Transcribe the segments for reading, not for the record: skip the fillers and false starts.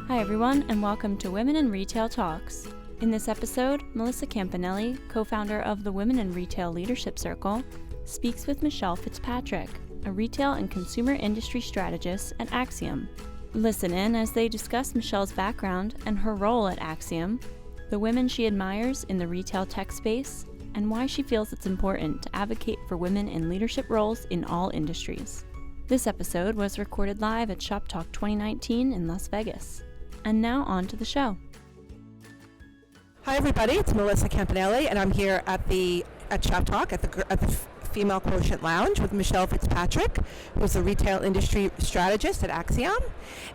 Hi everyone, and welcome to Women in Retail Talks. In this episode, Melissa Campanelli, co-founder of the Women in Retail Leadership Circle, speaks with Michelle Fitzpatrick, a retail and consumer industry strategist at Acxiom. Listen in as they discuss Michelle's background and her role at Acxiom, the women she admires in the retail tech space, and why she feels it's important to advocate for women in leadership roles in all industries. This episode was recorded live at Shop Talk 2019 in Las Vegas. And now on to the show. Hi everybody, it's Melissa Campanelli, and I'm here at Shop Talk at the Female Quotient Lounge with Michelle Fitzpatrick, who's a retail industry strategist at Acxiom,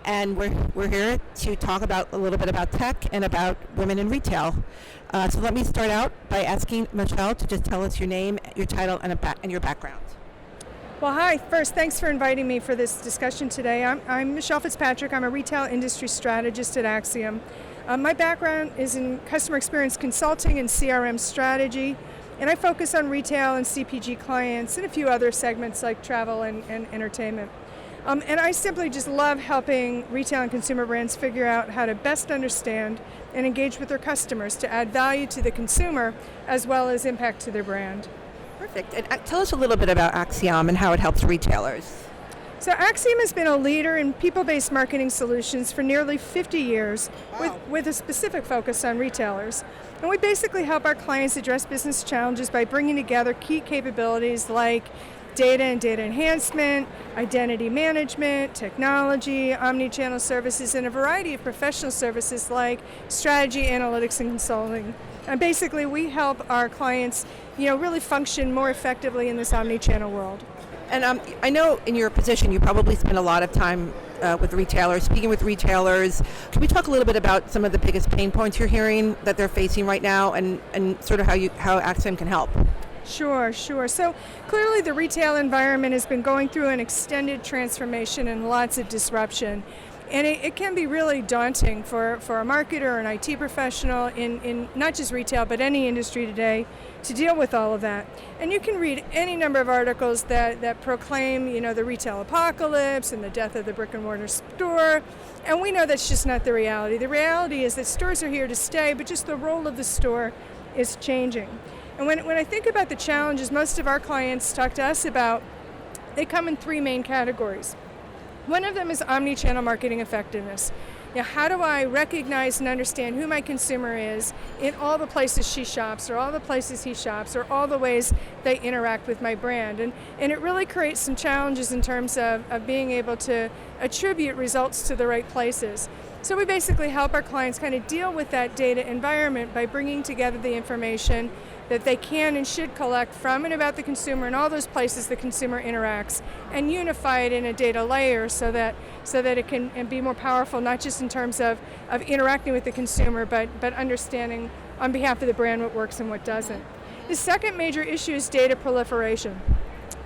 and we're here to talk about a little bit about tech and about women in retail. So let me start out by asking Michelle to just tell us your name, your title, and your background. Well, hi. First, thanks for inviting me for this discussion today. I'm Michelle Fitzpatrick. I'm a retail industry strategist at Acxiom. My background is in customer experience consulting and CRM strategy, and I focus on retail and CPG clients and a few other segments like travel and entertainment. And I simply just love helping retail and consumer brands figure out how to best understand and engage with their customers to add value to the consumer as well as impact to their brand. Perfect. And tell us a little bit about Acxiom and how it helps retailers. So Acxiom has been a leader in people-based marketing solutions for nearly 50 years. Wow. with a specific focus on retailers. And we basically help our clients address business challenges by bringing together key capabilities like data and data enhancement, identity management, technology, omni-channel services, and a variety of professional services like strategy, analytics, and consulting. And basically we help our clients, really function more effectively in this omni-channel world. And I know in your position you probably spend a lot of time with retailers, speaking with retailers. Can we talk a little bit about some of the biggest pain points you're hearing that they're facing right now and sort of how Acxiom can help? Sure. So clearly the retail environment has been going through an extended transformation and lots of disruption. And it can be really daunting for a marketer or an IT professional in not just retail, but any industry today to deal with all of that. And you can read any number of articles that proclaim, the retail apocalypse and the death of the brick and mortar store. And we know that's just not the reality. The reality is that stores are here to stay, but just the role of the store is changing. And when I think about the challenges most of our clients talk to us about, they come in three main categories. One of them is omni-channel marketing effectiveness. How do I recognize and understand who my consumer is in all the places she shops or all the places he shops or all the ways they interact with my brand? And it really creates some challenges in terms of being able to attribute results to the right places. So we basically help our clients kind of deal with that data environment by bringing together the information that they can and should collect from and about the consumer and all those places the consumer interacts, and unify it in a data layer so that it can be more powerful, not just in terms of interacting with the consumer, but understanding on behalf of the brand what works and what doesn't. The second major issue is data proliferation.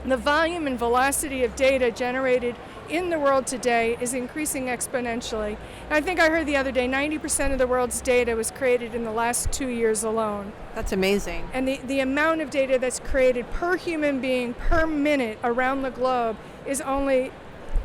The volume and velocity of data generated in the world today is increasing exponentially. And I think I heard the other day 90% of the world's data was created in the last 2 years alone. That's amazing. And the amount of data that's created per human being per minute around the globe is only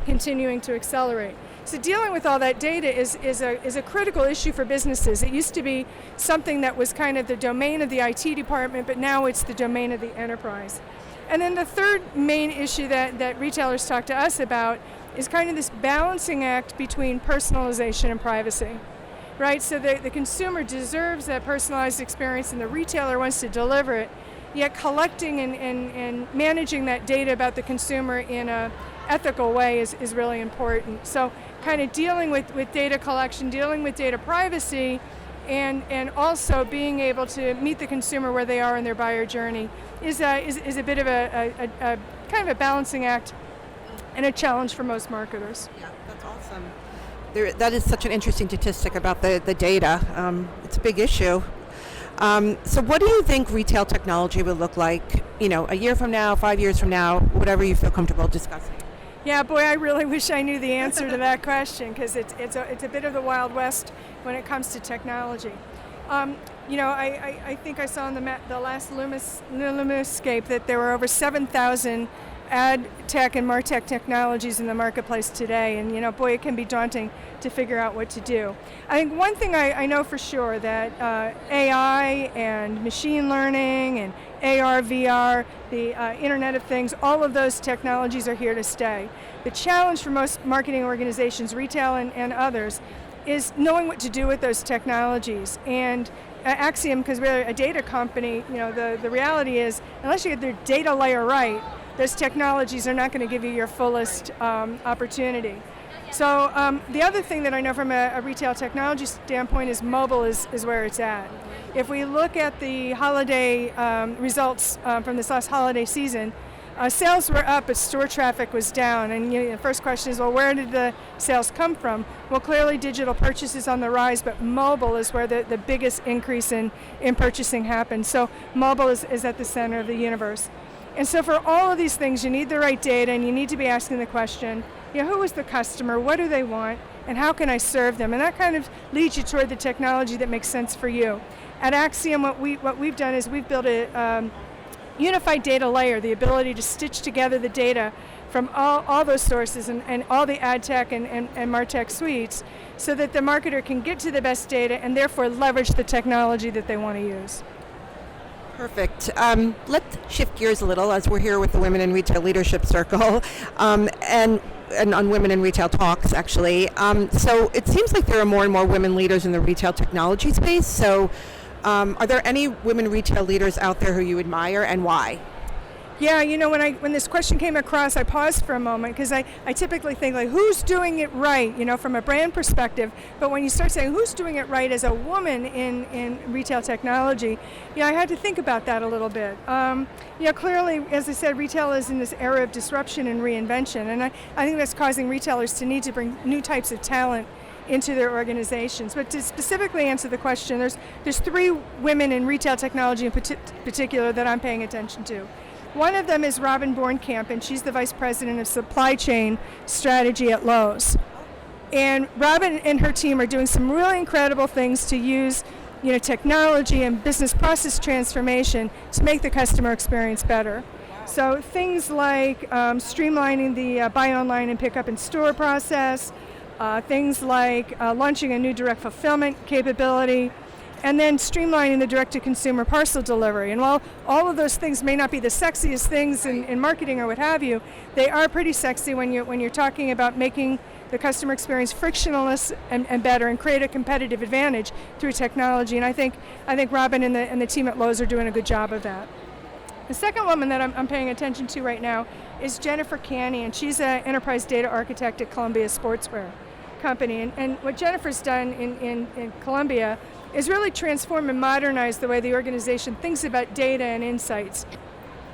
continuing to accelerate. So dealing with all that data is a critical issue for businesses. It used to be something that was kind of the domain of the IT department, but now it's the domain of the enterprise. And then the third main issue that retailers talk to us about is kind of this balancing act between personalization and privacy, right? So the consumer deserves that personalized experience and the retailer wants to deliver it, yet collecting and managing that data about the consumer in an ethical way is really important. So kind of dealing with data collection, dealing with data privacy, and also being able to meet the consumer where they are in their buyer journey is a bit of a kind of a balancing act and a challenge for most marketers. Yeah, that's awesome. That is such an interesting statistic about the data. It's a big issue. So what do you think retail technology will look like, a year from now, 5 years from now, whatever you feel comfortable discussing? Yeah, boy, I really wish I knew the answer to that question because it's a bit of the Wild West when it comes to technology. I think I saw on the last Lumiscape that there were over 7,000 ad tech and martech technologies in the marketplace today, and boy, it can be daunting to figure out what to do. I think one thing I know for sure that AI and machine learning and AR, VR, the Internet of Things, all of those technologies are here to stay. The challenge for most marketing organizations, retail and others, is knowing what to do with those technologies. And Acxiom, because we're a data company, the reality is, unless you get their data layer right, those technologies are not going to give you your fullest opportunity. So the other thing that I know from a retail technology standpoint is mobile is where it's at. If we look at the holiday results from this last holiday season, sales were up, but store traffic was down. And the first question is, well, where did the sales come from? Well, clearly digital purchase is on the rise, but mobile is where the biggest increase in purchasing happened. So mobile is at the center of the universe. And so for all of these things, you need the right data, and you need to be asking the question, who is the customer, what do they want, and how can I serve them? And that kind of leads you toward the technology that makes sense for you. At Acxiom, what we've done is we've built a unified data layer, the ability to stitch together the data from all those sources and all the ad tech and martech suites, so that the marketer can get to the best data and therefore leverage the technology that they want to use. Perfect. Let's shift gears a little as we're here with the Women in Retail Leadership Circle and on Women in Retail Talks, actually. So it seems like there are more and more women leaders in the retail technology space. So are there any women retail leaders out there who you admire, and why? Yeah, when this question came across, I paused for a moment, because I typically think, like, who's doing it right, from a brand perspective. But when you start saying who's doing it right as a woman in retail technology, I had to think about that a little bit. Clearly, as I said, retail is in this era of disruption and reinvention, and I think that's causing retailers to need to bring new types of talent into their organizations. But to specifically answer the question, there's 3 women in retail technology in particular that I'm paying attention to. One of them is Robin Bornkamp, and she's the Vice President of Supply Chain Strategy at Lowe's. And Robin and her team are doing some really incredible things to use technology and business process transformation to make the customer experience better. So things like streamlining the buy online and pick up in store process, things like launching a new direct fulfillment capability, and then streamlining the direct-to-consumer parcel delivery. And while all of those things may not be the sexiest things in marketing or what have you, they are pretty sexy when you're talking about making the customer experience frictionless and better, and create a competitive advantage through technology. And I think Robin and the team at Lowe's are doing a good job of that. The second woman that I'm paying attention to right now is Jennifer Canny, and she's an enterprise data architect at Columbia Sportswear Company. And what Jennifer's done in Columbia is really transform and modernize the way the organization thinks about data and insights.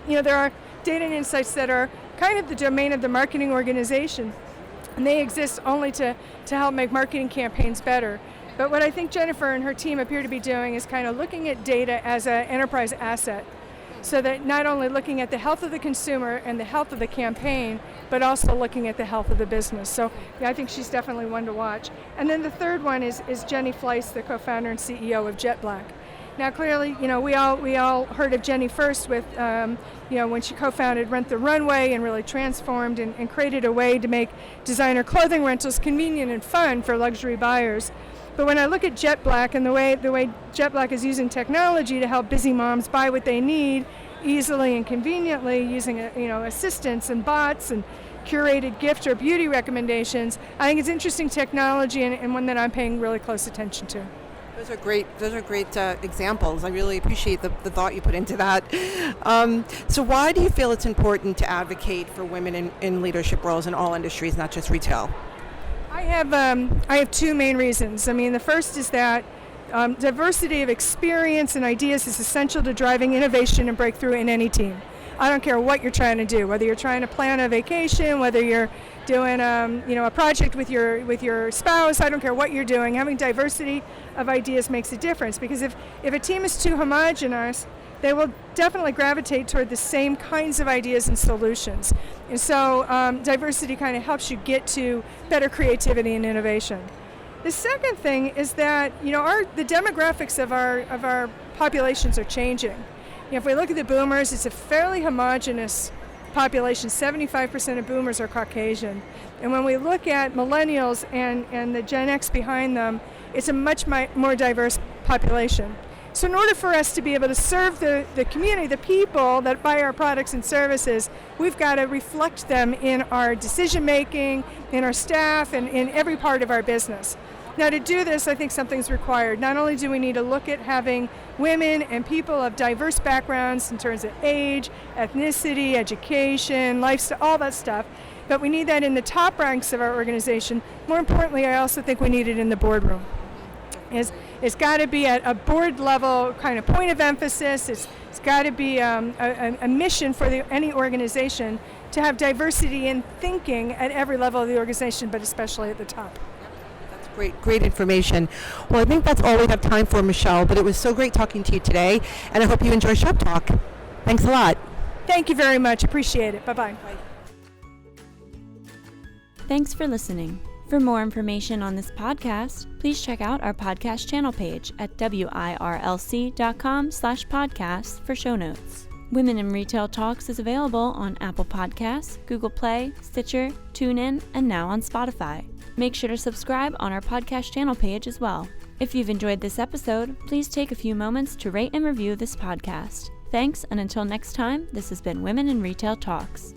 There are data and insights that are kind of the domain of the marketing organization, and they exist only to help make marketing campaigns better. But what I think Jennifer and her team appear to be doing is kind of looking at data as an enterprise asset, so that not only looking at the health of the consumer and the health of the campaign, but also looking at the health of the business. So I think she's definitely one to watch. And then the third one is Jenny Fleiss, the co-founder and CEO of JetBlack. Now clearly, we all heard of Jenny first with, when she co-founded Rent the Runway and really transformed and created a way to make designer clothing rentals convenient and fun for luxury buyers. But when I look at JetBlack and the way JetBlack is using technology to help busy moms buy what they need easily and conveniently, using assistants and bots and curated gift or beauty recommendations, I think it's interesting technology and one that I'm paying really close attention to. Those are great examples. I really appreciate the thought you put into that. So why do you feel it's important to advocate for women in leadership roles in all industries, not just retail? I have 2 main reasons. The first is that diversity of experience and ideas is essential to driving innovation and breakthrough in any team. I don't care what you're trying to do, whether you're trying to plan a vacation, whether you're doing a project with your spouse. I don't care what you're doing. Having diversity of ideas makes a difference, because if a team is too homogenous, they will definitely gravitate toward the same kinds of ideas and solutions. And so diversity kind of helps you get to better creativity and innovation. The second thing is that the demographics of our populations are changing. If we look at the boomers, it's a fairly homogenous population, 75% of boomers are Caucasian. And when we look at millennials and the Gen X behind them, it's a much more diverse population. So in order for us to be able to serve the community, the people that buy our products and services, we've got to reflect them in our decision making, in our staff, and in every part of our business. Now to do this, I think something's required. Not only do we need to look at having women and people of diverse backgrounds in terms of age, ethnicity, education, lifestyle, all that stuff, but we need that in the top ranks of our organization. More importantly, I also think we need it in the boardroom. It's got to be at a board level kind of point of emphasis. It's got to be a mission for any organization to have diversity in thinking at every level of the organization, but especially at the top. That's great information. Well, I think that's all we have time for, Michelle, but it was so great talking to you today, and I hope you enjoy Shop Talk. Thanks a lot. Thank you very much. Appreciate it. Bye-bye. Bye. Thanks for listening. For more information on this podcast, please check out our podcast channel page at wirlc.com/podcasts for show notes. Women in Retail Talks is available on Apple Podcasts, Google Play, Stitcher, TuneIn, and now on Spotify. Make sure to subscribe on our podcast channel page as well. If you've enjoyed this episode, please take a few moments to rate and review this podcast. Thanks, and until next time, this has been Women in Retail Talks.